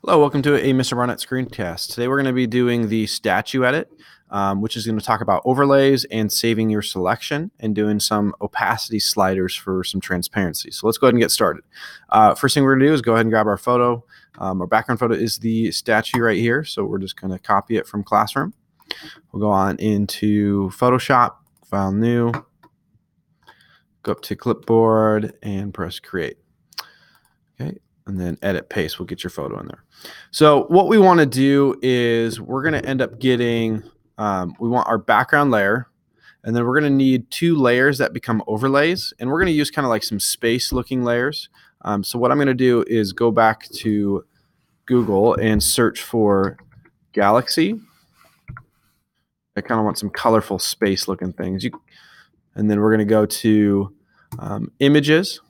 Hello, welcome to a Mr. Barnett Screencast. Today we're going to be doing the statue edit, which is going to talk about overlays and saving your selection and doing some opacity sliders for some transparency. So let's go ahead and get started. First thing we're going to do is go ahead and grab our photo. Our background photo is the statue right here, so we're just going to copy it from Classroom. We'll go on into Photoshop, File New, go up to Clipboard, and press Create. Okay. And then edit paste will get your photo in there. So what we want to do is we're going to end up getting, we want our background layer, and then we're going to need two layers that become overlays, and we're going to use kind of like some space looking layers. So what I'm going to do is go back to Google and search for galaxy. I kind of want some colorful space looking things. And then we're going to go to images.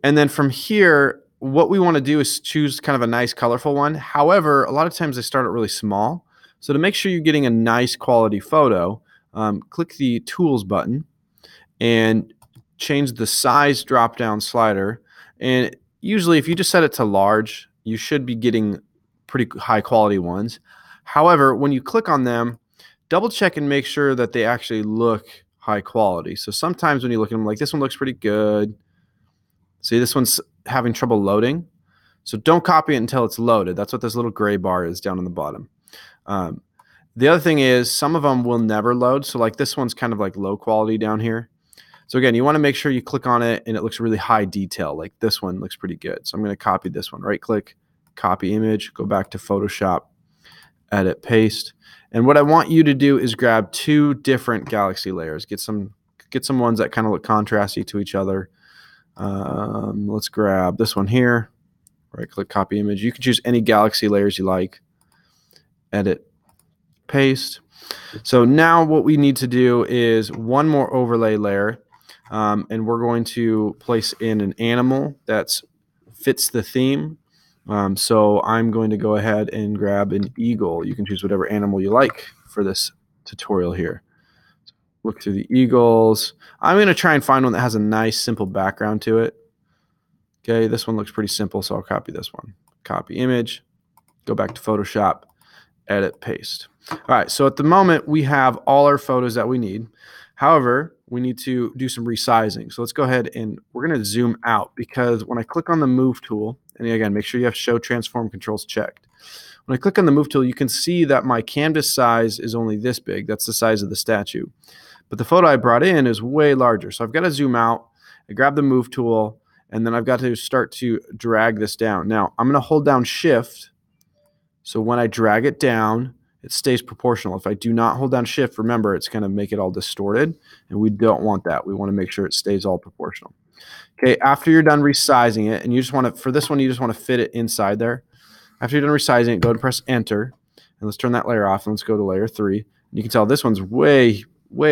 And then from here, what we want to do is choose kind of a nice colorful one. However, a lot of times they start out really small. So to make sure you're getting a nice quality photo, click the Tools button and change the size drop-down slider. And usually if you just set it to large, you should be getting pretty high quality ones. However, when you click on them, double check and make sure that they actually look high quality. So sometimes when you look at them, like this one looks pretty good. See, this one's having trouble loading. So don't copy it until it's loaded. That's what this little gray bar is down on the bottom. The other thing is some of them will never load. So like this one's kind of like low quality down here. So again, you want to make sure you click on it and it looks really high detail. Like this one looks pretty good. So I'm going to copy this one. Right click, copy image, go back to Photoshop, edit, paste. And what I want you to do is grab two different galaxy layers. Get some ones that kind of look contrasty to each other. Let's grab this one here. Right click, copy image. You can choose any galaxy layers you like. Edit, paste. So now what we need to do is one more overlay layer, and we're going to place in an animal that fits the theme. So I'm going to go ahead and grab an eagle. You can choose whatever animal you like for this tutorial here. Look through the eagles. I'm going to try and find one that has a nice simple background to it. Okay, this one looks pretty simple, so I'll copy this one. Copy image, go back to Photoshop, edit, paste. All right, so at the moment we have all our photos that we need. However, we need to do some resizing. So let's go ahead and we're going to zoom out, because when I click on the move tool, and again, make sure you have show transform controls checked. When I click on the move tool, you can see that my canvas size is only this big. That's the size of the statue. But the photo I brought in is way larger. So I've got to zoom out, I grab the move tool, and then I've got to start to drag this down. Now, I'm going to hold down shift. So when I drag it down, it stays proportional. If I do not hold down shift, remember, it's going to make it all distorted, and we don't want that. We want to make sure it stays all proportional. Okay, after you're done resizing it, and you just want to, for this one, you just want to fit it inside there. After you're done resizing it, go and press enter, and let's turn that layer off, and let's go to layer 3. And you can tell this one's way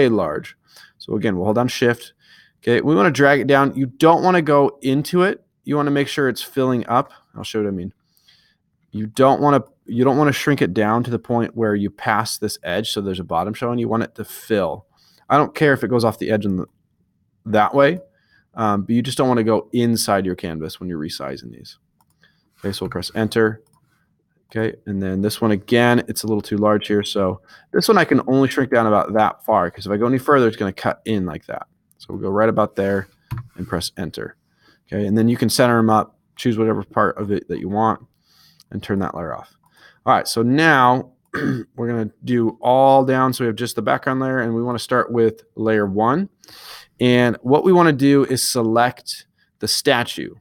large. So again, we'll hold down shift. Okay, we want to drag it down. You don't want to go into it. You want to make sure it's filling up. I'll show you what I mean. You don't want to shrink it down to the point where you pass this edge, so there's a bottom showing. You want it to fill. I don't care if it goes off the edge that way, but you just don't want to go inside your canvas when you're resizing these. Okay, so we'll press enter. Okay, and then this one again, it's a little too large here. So this one I can only shrink down about that far, because if I go any further, it's going to cut in like that. So we'll go right about there and press enter. Okay, and then you can center them up, choose whatever part of it that you want, and turn that layer off. All right, so now we're going to do all down. So we have just the background layer, and we want to start with layer 1. And what we want to do is select the statue.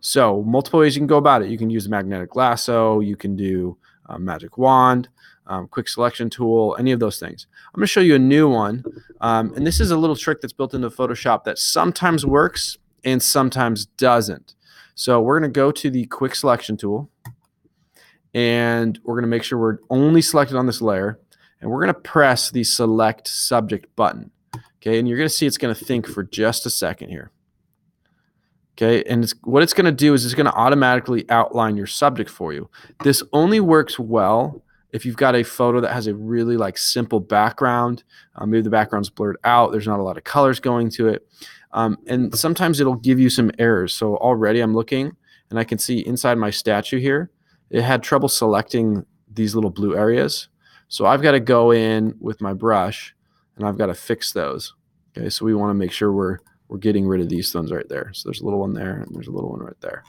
So multiple ways you can go about it. You can use the magnetic lasso, you can do a magic wand, quick selection tool, any of those things. I'm going to show you a new one, and this is a little trick that's built into Photoshop that sometimes works and sometimes doesn't. So we're going to go to the quick selection tool, and we're going to make sure we're only selected on this layer, and we're going to press the select subject button. Okay, and you're going to see it's going to think for just a second here. Okay, and what it's going to do is it's going to automatically outline your subject for you. This only works well if you've got a photo that has a really simple background. Maybe the background's blurred out, there's not a lot of colors going to it. And sometimes it'll give you some errors. So already I'm looking and I can see inside my statue here, it had trouble selecting these little blue areas. So I've got to go in with my brush and I've got to fix those. Okay, so we want to make sure we're getting rid of these ones right there. So there's a little one there and there's a little one right there.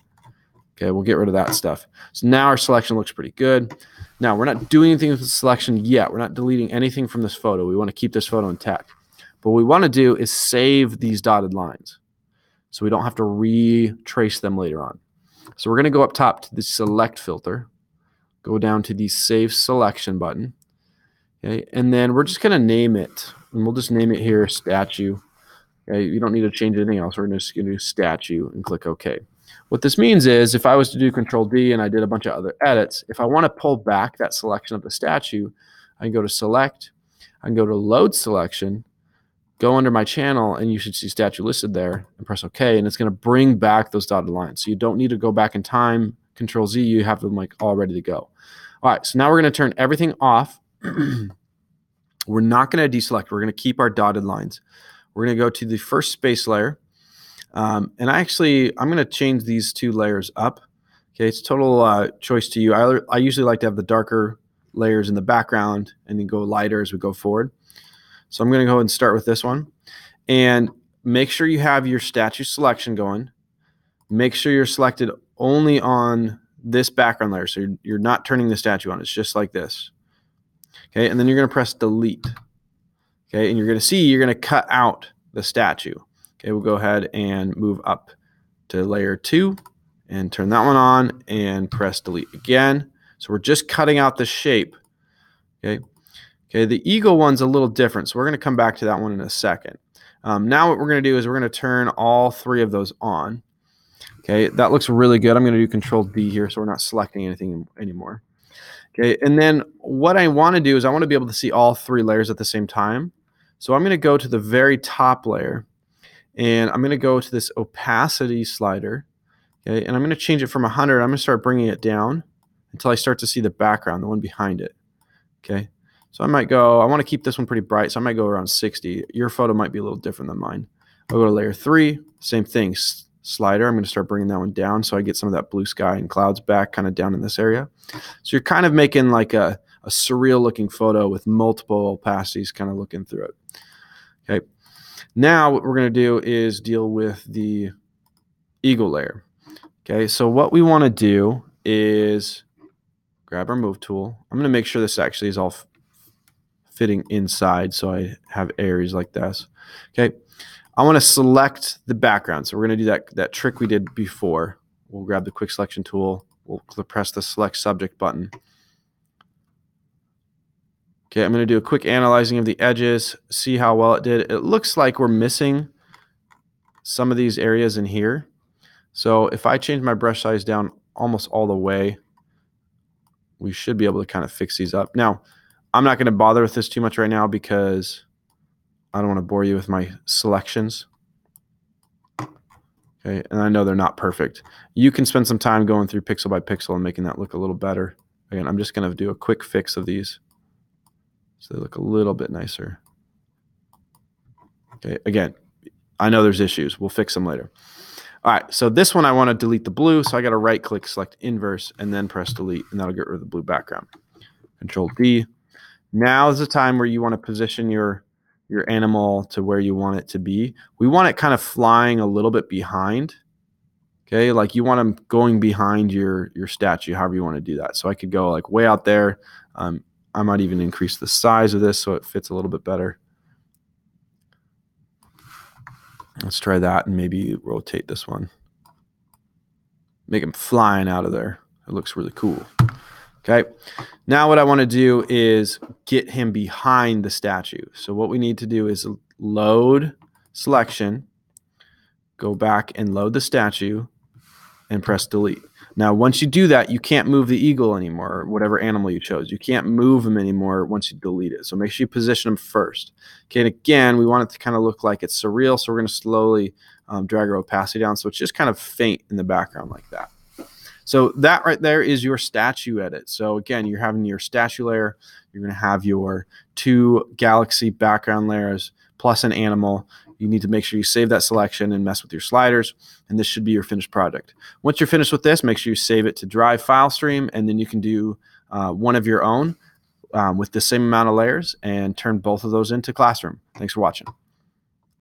Okay, we'll get rid of that stuff. So now our selection looks pretty good. Now, we're not doing anything with the selection yet. We're not deleting anything from this photo. We want to keep this photo intact. But what we want to do is save these dotted lines so we don't have to retrace them later on. So we're going to go up top to the select filter, go down to the save selection button, okay, and then we're just going to name it. And we'll just name it here statue. Okay, you don't need to change anything else. We're just going to do statue and click OK. What this means is if I was to do Control D and I did a bunch of other edits, if I want to pull back that selection of the statue, I can go to Select, I can go to Load Selection, go under my channel, and you should see statue listed there, and press OK, and it's going to bring back those dotted lines. So you don't need to go back in time, Control Z, you have them like all ready to go. All right, so now we're going to turn everything off. We're not going to deselect. We're going to keep our dotted lines. We're going to go to the first space layer. And I'm going to change these two layers up. Okay, it's total choice to you. I usually like to have the darker layers in the background and then go lighter as we go forward. So I'm going to go ahead and start with this one. And make sure you have your statue selection going. Make sure you're selected only on this background layer. So you're not turning the statue on. It's just like this. Okay, and then you're going to press delete. Okay, and you're going to see you're going to cut out the statue. Okay, we'll go ahead and move up to layer 2 and turn that one on and press delete again. So we're just cutting out the shape. Okay, the eagle one's a little different, so we're going to come back to that one in a second. Now what we're going to do is we're going to turn all 3 of those on. Okay, that looks really good. I'm going to do Control D here so we're not selecting anything anymore. Okay, and then what I want to do is I want to be able to see all 3 layers at the same time. So I'm going to go to the very top layer. And I'm going to go to this opacity slider, okay, and I'm going to change it from 100. I'm going to start bringing it down until I start to see the background, the one behind it. Okay, so I might go, I want to keep this one pretty bright, so I might go around 60. Your photo might be a little different than mine. I'll go to layer 3, same thing, slider. I'm going to start bringing that one down so I get some of that blue sky and clouds back kind of down in this area. So you're kind of making like a surreal looking photo with multiple opacities kind of looking through it. Okay. Now what we're going to do is deal with the eagle layer. Okay, so what we want to do is grab our move tool. I'm going to make sure this actually is all fitting inside so I have areas like this. Okay, I want to select the background. So we're going to do that trick we did before. We'll grab the quick selection tool. We'll press the select subject button. Okay, I'm going to do a quick analyzing of the edges, see how well it did. It looks like we're missing some of these areas in here. So if I change my brush size down almost all the way, we should be able to kind of fix these up. Now, I'm not going to bother with this too much right now because I don't want to bore you with my selections. Okay, and I know they're not perfect. You can spend some time going through pixel by pixel and making that look a little better. Again, I'm just going to do a quick fix of these, so they look a little bit nicer. Okay, again, I know there's issues. We'll fix them later. All right, so this one I want to delete the blue, so I got to right-click, select inverse, and then press delete, and that'll get rid of the blue background. Control D. Now is the time where you want to position your animal to where you want it to be. We want it kind of flying a little bit behind. Okay, like you want them going behind your statue, however you want to do that. So I could go like way out there. I might even increase the size of this so it fits a little bit better. Let's try that and maybe rotate this one. Make him flying out of there. It looks really cool. Okay. Now what I want to do is get him behind the statue. So what we need to do is load selection, go back and load the statue, and press delete. Now, once you do that, you can't move the eagle anymore, or whatever animal you chose. You can't move him anymore once you delete it. So make sure you position him first. Okay, and again, we want it to kind of look like it's surreal, so we're going to slowly drag our opacity down so it's just kind of faint in the background like that. So that right there is your statue edit. So again, you're having your statue layer. You're going to have your 2 galaxy background layers plus an animal. you need to make sure you save that selection and mess with your sliders, and this should be your finished project. Once you're finished with this, make sure you save it to Drive file stream, and then you can do one of your own with the same amount of layers and turn both of those into Classroom. Thanks for watching.